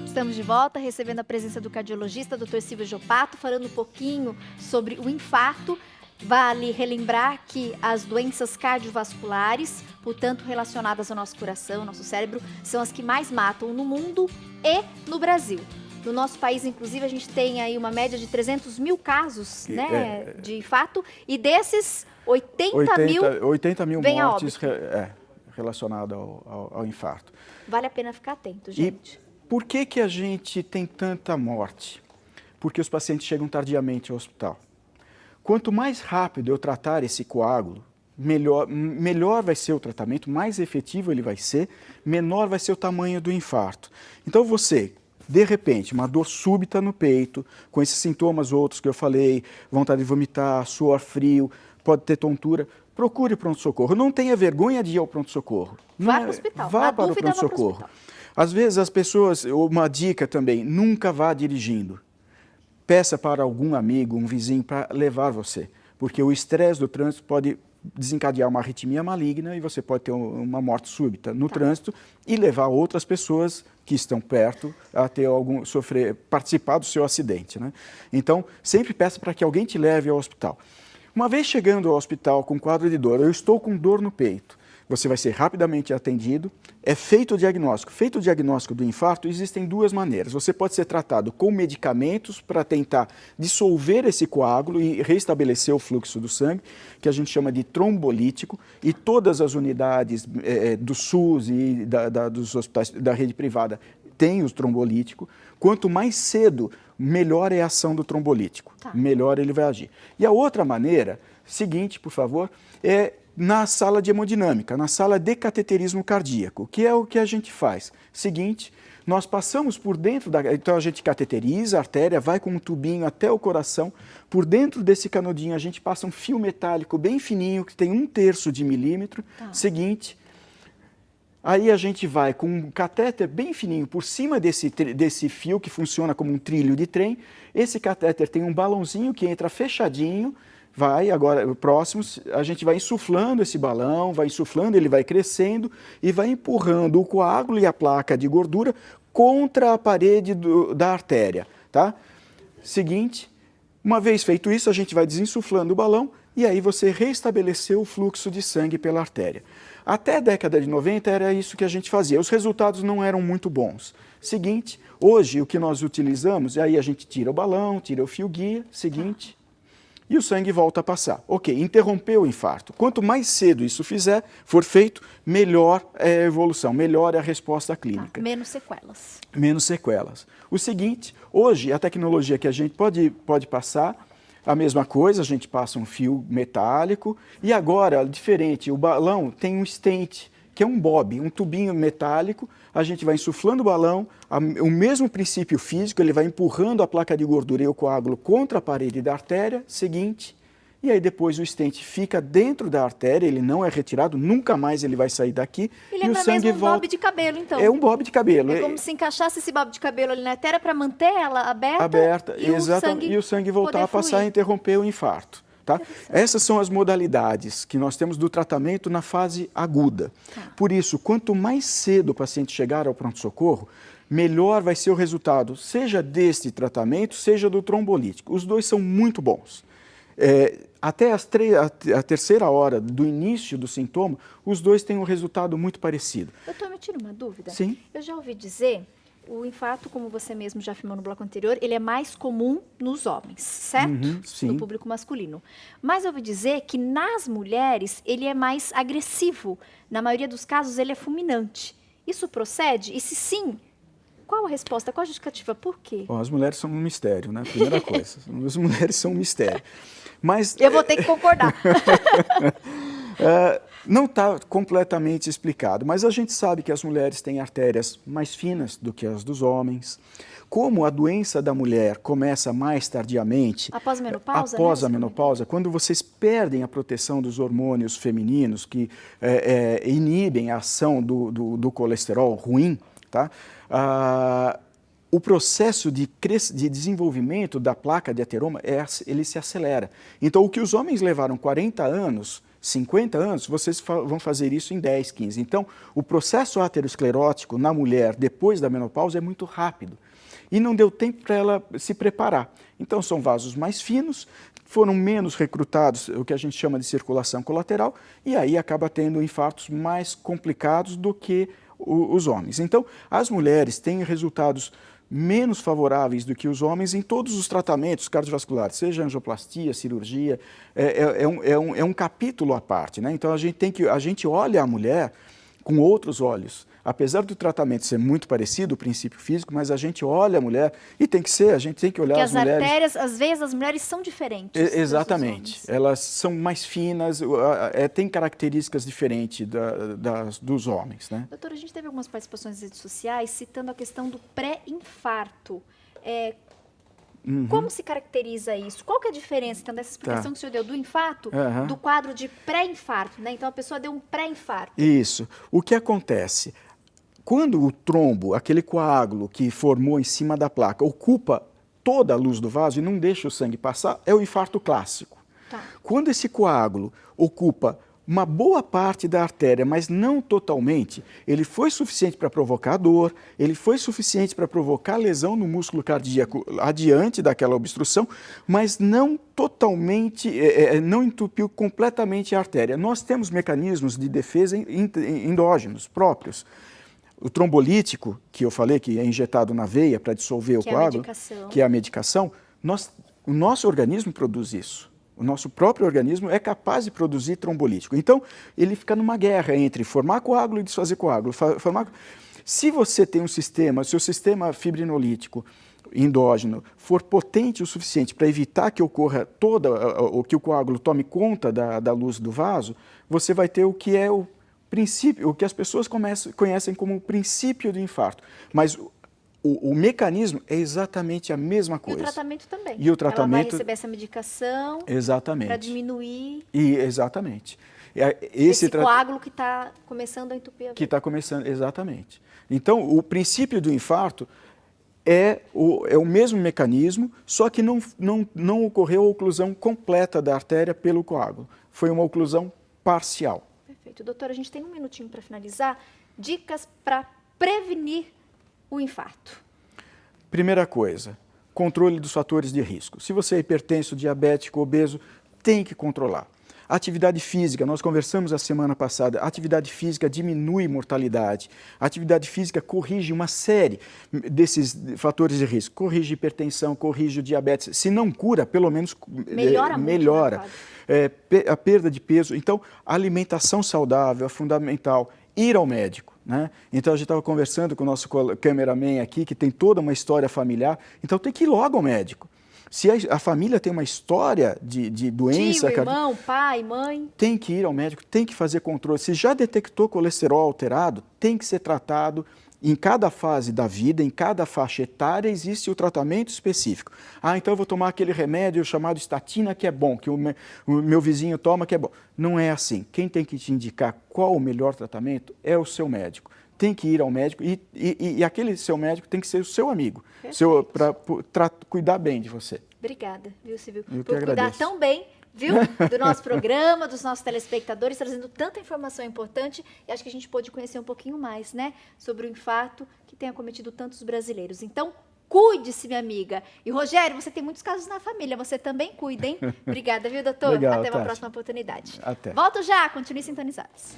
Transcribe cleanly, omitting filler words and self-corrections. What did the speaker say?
Estamos de volta, recebendo a presença do cardiologista, Dr. Silvio Giopato, falando um pouquinho sobre o infarto. Vale relembrar que as doenças cardiovasculares, portanto relacionadas ao nosso coração, nosso cérebro, são as que mais matam no mundo e no Brasil. No nosso país, inclusive, a gente tem aí uma média de 300 mil casos de infarto, e desses 80 mil vem mortes relacionadas ao infarto. Vale a pena ficar atento, gente. E por que a gente tem tanta morte? Porque os pacientes chegam tardiamente ao hospital. Quanto mais rápido eu tratar esse coágulo, melhor vai ser o tratamento, mais efetivo ele vai ser, menor vai ser o tamanho do infarto. Então você, de repente, uma dor súbita no peito, com esses sintomas outros que eu falei, vontade de vomitar, suor frio, pode ter tontura, procure pronto-socorro. Não tenha vergonha de ir ao pronto-socorro. Vá para o hospital. Vá para o pronto-socorro. Às vezes as pessoas, uma dica também, nunca vá dirigindo. Peça para algum amigo, um vizinho, para levar você, porque o estresse do trânsito pode desencadear uma arritmia maligna e você pode ter uma morte súbita no trânsito e levar outras pessoas que estão perto a ter participar do seu acidente, né? Então, sempre peça para que alguém te leve ao hospital. Uma vez chegando ao hospital com quadro de dor, eu estou com dor no peito, você vai ser rapidamente atendido, é feito o diagnóstico. Feito o diagnóstico do infarto, existem duas maneiras. Você pode ser tratado com medicamentos para tentar dissolver esse coágulo e restabelecer o fluxo do sangue, que a gente chama de trombolítico, e todas as unidades do SUS e dos hospitais da rede privada têm o trombolítico. Quanto mais cedo, melhor é a ação do trombolítico, melhor ele vai agir. E a outra maneira, seguinte, por favor, é na sala de hemodinâmica, na sala de cateterismo cardíaco, que é o que a gente faz. Seguinte, nós passamos por dentro então a gente cateteriza a artéria, vai com um tubinho até o coração, por dentro desse canudinho a gente passa um fio metálico bem fininho, que tem 1/3 de milímetro. Seguinte, aí a gente vai com um catéter bem fininho por cima desse fio, que funciona como um trilho de trem. Esse catéter tem um balãozinho que entra fechadinho. Agora, próximos, a gente vai insuflando esse balão, vai insuflando, ele vai crescendo e vai empurrando o coágulo e a placa de gordura contra a parede da artéria, tá? Seguinte, uma vez feito isso, a gente vai desinsuflando o balão e aí você restabeleceu o fluxo de sangue pela artéria. Até a década de 90 era isso que a gente fazia. Os resultados não eram muito bons. Seguinte, hoje o que nós utilizamos, aí a gente tira o balão, tira o fio guia, seguinte, e o sangue volta a passar. Ok, interrompeu o infarto. Quanto mais cedo isso for feito, melhor é a evolução, melhor é a resposta clínica. Menos sequelas. Menos sequelas. O seguinte, hoje a tecnologia que a gente pode passar, a mesma coisa, a gente passa um fio metálico, e agora, diferente, o balão tem um stent, que é um bob, um tubinho metálico, a gente vai insuflando o balão, o mesmo princípio físico, ele vai empurrando a placa de gordura e o coágulo contra a parede da artéria, seguinte, e aí depois o stent fica dentro da artéria, ele não é retirado, nunca mais ele vai sair daqui. Ele é mesmo um bob de cabelo, então. É um bob de cabelo. É como se encaixasse esse bob de cabelo ali na artéria para manter ela aberta e o sangue voltar a passar e interromper o infarto. Tá? Essas são as modalidades que nós temos do tratamento na fase aguda. Por isso, quanto mais cedo o paciente chegar ao pronto-socorro, melhor vai ser o resultado, seja deste tratamento, seja do trombolítico. Os dois são muito bons. Até a terceira hora do início do sintoma, os dois têm um resultado muito parecido. Doutor, me tira uma dúvida. Sim. Eu já ouvi dizer, o infarto, como você mesmo já afirmou no bloco anterior, ele é mais comum nos homens, certo? Sim. No público masculino. Mas eu ouvi dizer que nas mulheres ele é mais agressivo. Na maioria dos casos ele é fulminante. Isso procede? E se sim, qual a resposta? Qual a justificativa? Por quê? Bom, as mulheres são um mistério, né? Primeira coisa. As mulheres são um mistério. Mas, eu vou ter que concordar. Não está completamente explicado, mas a gente sabe que as mulheres têm artérias mais finas do que as dos homens. Como a doença da mulher começa mais tardiamente, após a menopausa, após a menopausa, quando vocês perdem a proteção dos hormônios femininos que inibem a ação do colesterol ruim, tá? O processo de desenvolvimento da placa de ateroma, ele se acelera. Então, o que os homens levaram 40 anos, 50 anos, vocês vão fazer isso em 10, 15. Então, o processo aterosclerótico na mulher depois da menopausa é muito rápido. E não deu tempo para ela se preparar. Então, são vasos mais finos, foram menos recrutados, o que a gente chama de circulação colateral, e aí acaba tendo infartos mais complicados do que os homens. Então, as mulheres têm resultados menos favoráveis do que os homens em todos os tratamentos cardiovasculares, seja angioplastia, cirurgia, é um capítulo à parte, né? Então, a gente olha a mulher com outros olhos. Apesar do tratamento ser muito parecido, o princípio físico, mas a gente olha a mulher e a gente tem que olhar as mulheres... Porque as artérias, às vezes, as mulheres são diferentes. Exatamente. Elas são mais finas, têm características diferentes dos homens, né? Doutora, a gente teve algumas participações nas redes sociais citando a questão do pré-infarto. Como se caracteriza isso? Qual que é a diferença, então, dessa explicação que o senhor deu do infarto, do quadro de pré-infarto, né? Então, a pessoa deu um pré-infarto. Isso. O que acontece? Quando o trombo, aquele coágulo que formou em cima da placa, ocupa toda a luz do vaso e não deixa o sangue passar, é o infarto clássico. Tá. Quando esse coágulo ocupa uma boa parte da artéria, mas não totalmente, ele foi suficiente para provocar dor, ele foi suficiente para provocar lesão no músculo cardíaco adiante daquela obstrução, mas não totalmente, não entupiu completamente a artéria. Nós temos mecanismos de defesa endógenos próprios. O trombolítico, que eu falei que é injetado na veia para dissolver o coágulo, que é a medicação, o nosso organismo produz isso. O nosso próprio organismo é capaz de produzir trombolítico. Então, ele fica numa guerra entre formar coágulo e desfazer coágulo. Se você tem um sistema, se o sistema fibrinolítico endógeno for potente o suficiente para evitar que ocorra que o coágulo tome conta da luz do vaso, você vai ter o que é o princípio, o que as pessoas conhecem como o princípio do infarto. Mas o mecanismo é exatamente a mesma coisa. E o tratamento também. E o tratamento... Ela vai receber essa medicação para diminuir... Exatamente. Esse coágulo que está começando a entupir a veia. Que está começando, exatamente. Então, o princípio do infarto é o mesmo mecanismo, só que não ocorreu a oclusão completa da artéria pelo coágulo. Foi uma oclusão parcial. Perfeito. Doutora, a gente tem um minutinho para finalizar. Dicas para prevenir o infarto. Primeira coisa, controle dos fatores de risco. Se você é hipertenso, diabético, obeso, tem que controlar. Atividade física, nós conversamos a semana passada, atividade física diminui mortalidade, atividade física corrige uma série desses fatores de risco, corrige hipertensão, corrige o diabetes, se não cura, pelo menos melhora. A perda de peso, então a alimentação saudável é fundamental, ir ao médico. Né? Então, a gente estava conversando com o nosso cameraman aqui, que tem toda uma história familiar, então tem que ir logo ao médico. Se a família tem uma história de doença... Tio, irmão, pai, mãe... Tem que ir ao médico, tem que fazer controle. Se já detectou colesterol alterado, tem que ser tratado. Em cada fase da vida, em cada faixa etária, existe o tratamento específico. Então eu vou tomar aquele remédio chamado estatina que é bom, que o meu vizinho toma que é bom. Não é assim. Quem tem que te indicar qual o melhor tratamento é o seu médico. Tem que ir ao médico e aquele seu médico tem que ser o seu amigo, para cuidar bem de você. Obrigada, viu, Silvio? Por cuidar tão bem, viu, do nosso programa, dos nossos telespectadores, trazendo tanta informação importante, e acho que a gente pôde conhecer um pouquinho mais, né, sobre o infarto que tem acometido tantos brasileiros. Então, cuide-se, minha amiga. E, Rogério, você tem muitos casos na família, você também cuida, hein? Obrigada, viu, doutor? Legal, até uma próxima oportunidade. Até. Volto já, continue sintonizados.